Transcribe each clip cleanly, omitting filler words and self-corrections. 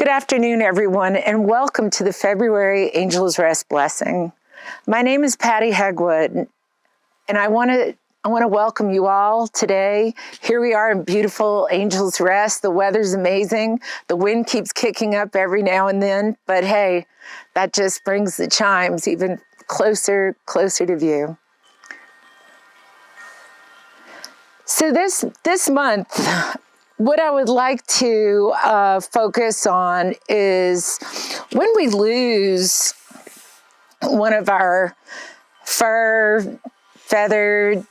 Good afternoon, everyone, and welcome to the February Angels Rest Blessing. My name is Patty Hegwood, and I want to welcome you all today. Here we are in beautiful Angels Rest. The weather's amazing. The wind keeps kicking up every now and then, but hey, that just brings the chimes even closer to view. So this month, what I would like to focus on is when we lose one of our fur, feathered,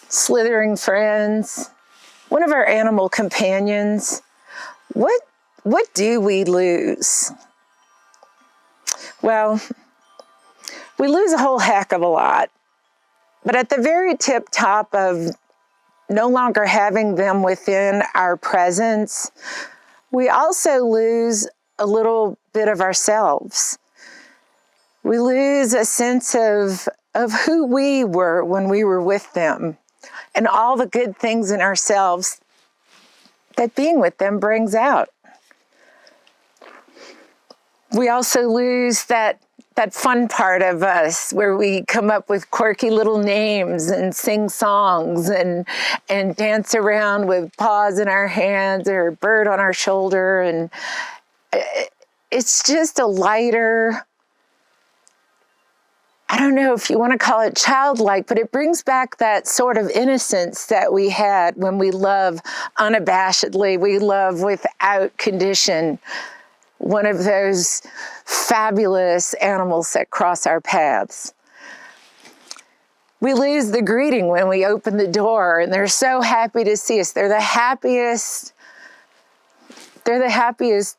slithering friends, one of our animal companions, what do we lose? Well, we lose a whole heck of a lot, but at the very top of no longer having them within our presence, we also lose a little bit of ourselves. We lose a sense of who we were when we were with them and all the good things in ourselves that being with them brings out. We also lose that fun part of us where we come up with quirky little names and sing songs and dance around with paws in our hands or a bird on our shoulder. And it's just a lighter, I don't know if you want to call it childlike, but it brings back that sort of innocence that we had when we love unabashedly, we love without condition. One of those fabulous animals that cross our paths. We lose the greeting when we open the door and they're so happy to see us. They're the happiest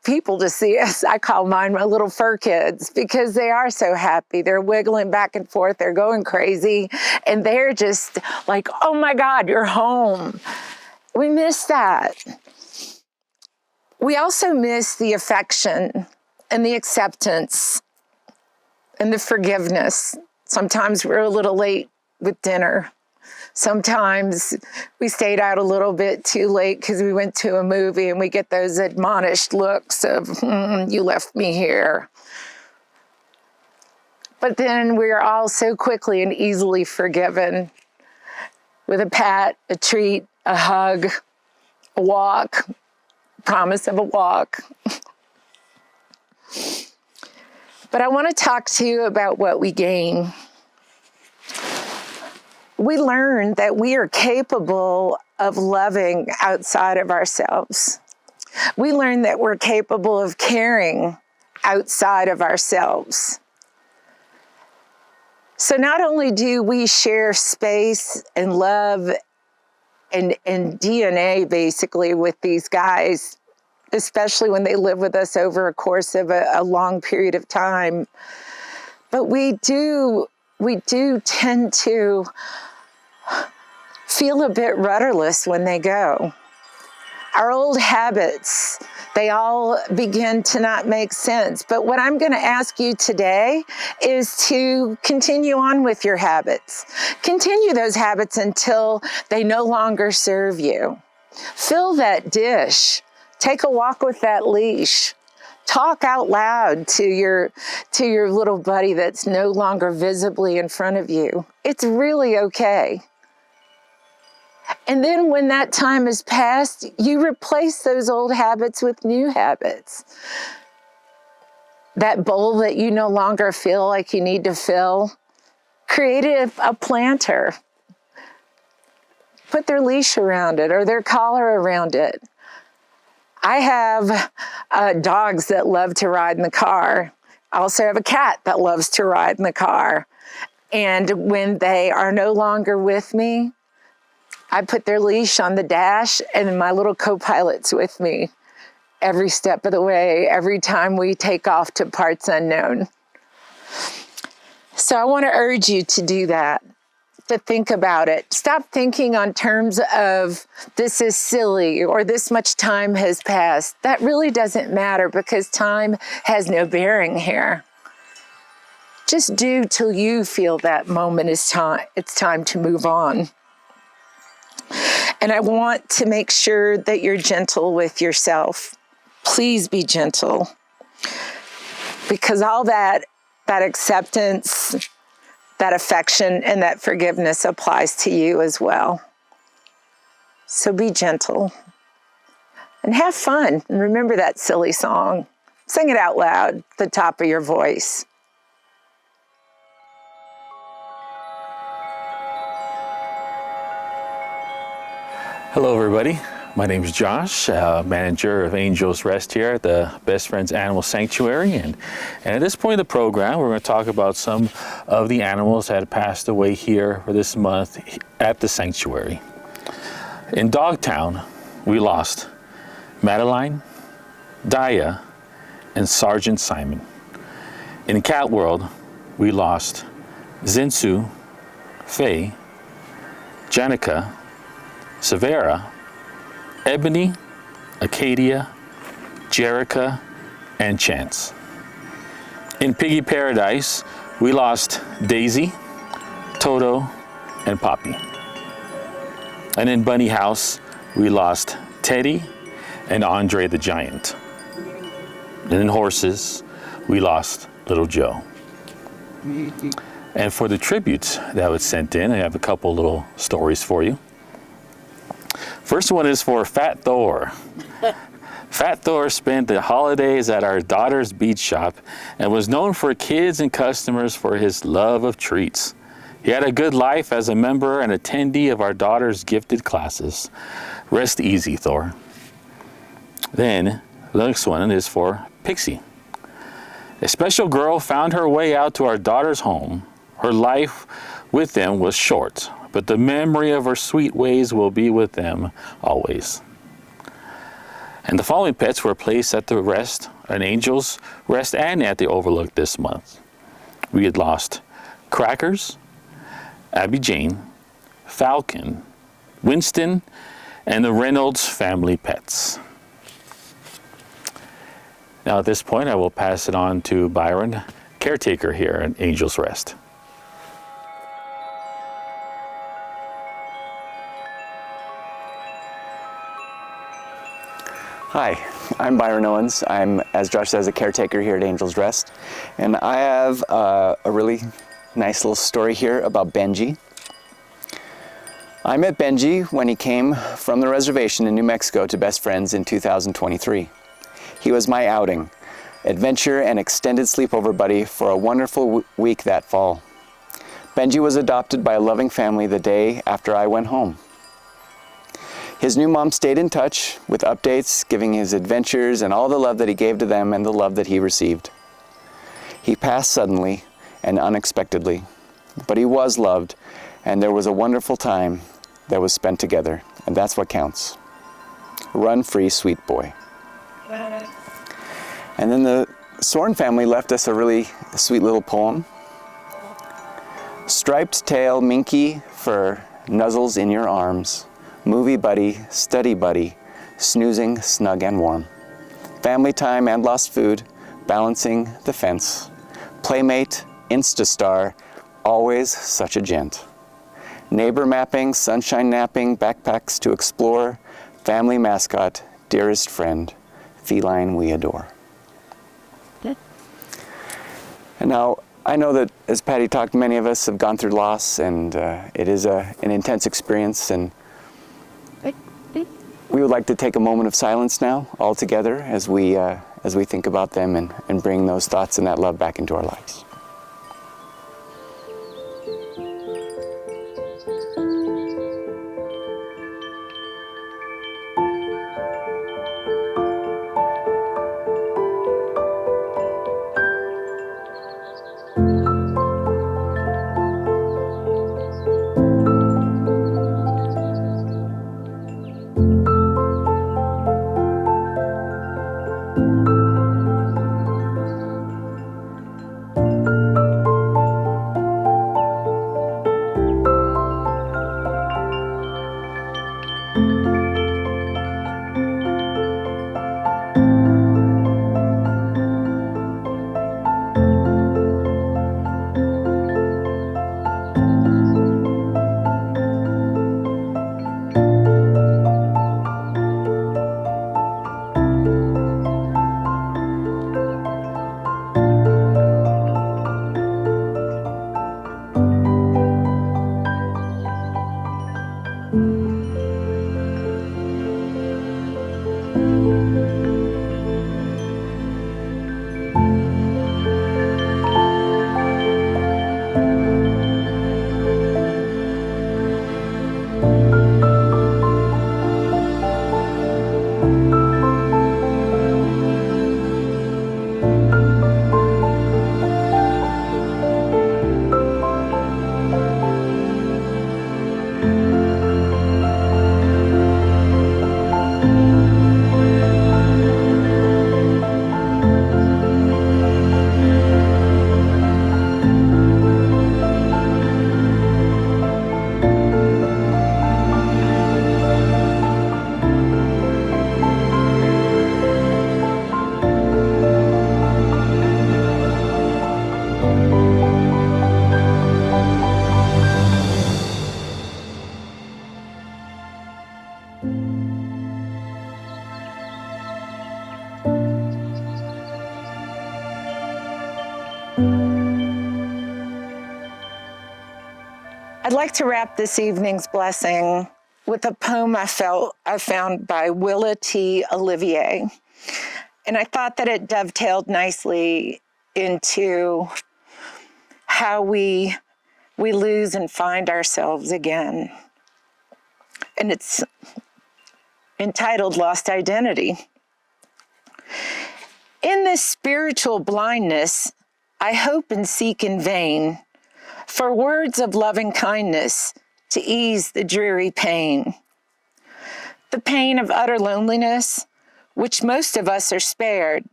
people to see us. I call mine my little fur kids because they are so happy. They're wiggling back and forth. They're going crazy. And they're just like, oh my God, you're home. We miss that. We also miss the affection and the acceptance and the forgiveness. Sometimes we're a little late with dinner. Sometimes we stayed out a little bit too late because we went to a movie and we get those admonished looks of, you left me here. But then we are all so quickly and easily forgiven with a pat, a treat, a hug, a walk, promise of a walk. But I want to talk to you about what we gain. We learn that we are capable of loving outside of ourselves. We learn that we're capable of caring outside of ourselves. So not only do we share space and love and DNA basically with these guys, especially when they live with us over a course of a long period of time. But we do tend to feel a bit rudderless when they go. Our old habits, they all begin to not make sense. But what I'm going to ask you today is to continue on with your habits. Continue those habits until they no longer serve you. Fill that dish. Take a walk with that leash. Talk out loud to your little buddy that's no longer visibly in front of you. It's really okay. And then when that time has passed, you replace those old habits with new habits. That bowl that you no longer feel like you need to fill, create a planter. Put their leash around it or their collar around it. I have dogs that love to ride in the car. I also have a cat that loves to ride in the car. And when they are no longer with me, I put their leash on the dash and my little co-pilot's with me every step of the way, every time we take off to parts unknown. So I want to urge you to do that, to think about it. Stop thinking on terms of this is silly or this much time has passed. That really doesn't matter because time has no bearing here. Just do till you feel that moment is time. It's time to move on. And I want to make sure that you're gentle with yourself. please be gentle. Because all that acceptance, that affection, and that forgiveness applies to you as well. So be gentle and have fun. And remember that silly song. Sing it out loud at the top of your voice. Hello, everybody. My name is Josh, manager of Angels Rest here at the Best Friends Animal Sanctuary. And at this point in the program, we're going to talk about some of the animals that had passed away here for this month at the sanctuary. In Dogtown, we lost Madeline, Daya, and Sergeant Simon. In Cat World, we lost Zinsu, Faye, Janica, Severa, Ebony, Acadia, Jerica, and Chance. In Piggy Paradise, we lost Daisy, Toto, and Poppy. And in Bunny House, we lost Teddy and Andre the Giant. And in Horses, we lost Little Joe. And for the tributes that was sent in, I have a couple little stories for you. First one is for Fat Thor. Fat Thor spent the holidays at our daughter's beach shop and was known for kids and customers for his love of treats. He had a good life as a member and attendee of our daughter's gifted classes. Rest easy, Thor. Then, the next one is for Pixie. A special girl found her way out to our daughter's home. Her life with them was short, but the memory of her sweet ways will be with them always. And the following pets were placed at the rest, an Angel's Rest and at the Overlook this month. We had lost Crackers, Abby Jane, Falcon, Winston, and the Reynolds family pets. Now at this point, I will pass it on to Byron, caretaker here at Angel's Rest. Hi, I'm Byron Owens. I'm, as Josh says, a caretaker here at Angel's Rest. And I have a really nice little story here about Benji. I met Benji when he came from the reservation in New Mexico to Best Friends in 2023. He was my outing, adventure, and extended sleepover buddy for a wonderful week that fall. Benji was adopted by a loving family the day after I went home. His new mom stayed in touch with updates, giving his adventures and all the love that he gave to them and the love that he received. He passed suddenly and unexpectedly, but he was loved, and there was a wonderful time that was spent together, and that's what counts. Run free, sweet boy. And then the Soren family left us a really sweet little poem. Striped tail, minky fur, nuzzles in your arms. Movie buddy, study buddy, snoozing snug and warm. Family time and lost food, balancing the fence. Playmate, Instastar, always such a gent. Neighbor mapping, sunshine napping, backpacks to explore. Family mascot, dearest friend, feline we adore. Good. And now, I know that as Patty talked, many of us have gone through loss, and it is an intense experience, and we would like to take a moment of silence now, all together, as we think about them and bring those thoughts and that love back into our lives. I'd like to wrap this evening's blessing with a poem I found by Willa T. Olivier. And I thought that it dovetailed nicely into how we lose and find ourselves again. And it's entitled Lost Identity. In this spiritual blindness, I hope and seek in vain for words of loving kindness to ease the dreary pain. The pain of utter loneliness, which most of us are spared,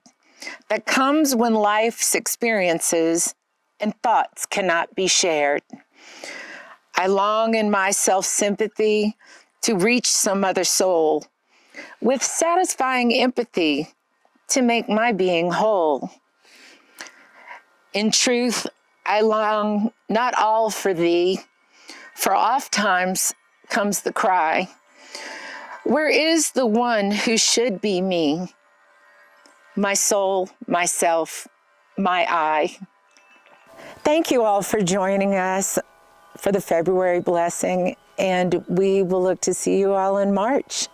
that comes when life's experiences and thoughts cannot be shared. I long in my self-sympathy to reach some other soul with satisfying empathy to make my being whole. In truth, I long not all for thee, for oft times comes the cry, where is the one who should be me? My soul, myself, my I. Thank you all for joining us for the February blessing, and we will look to see you all in March.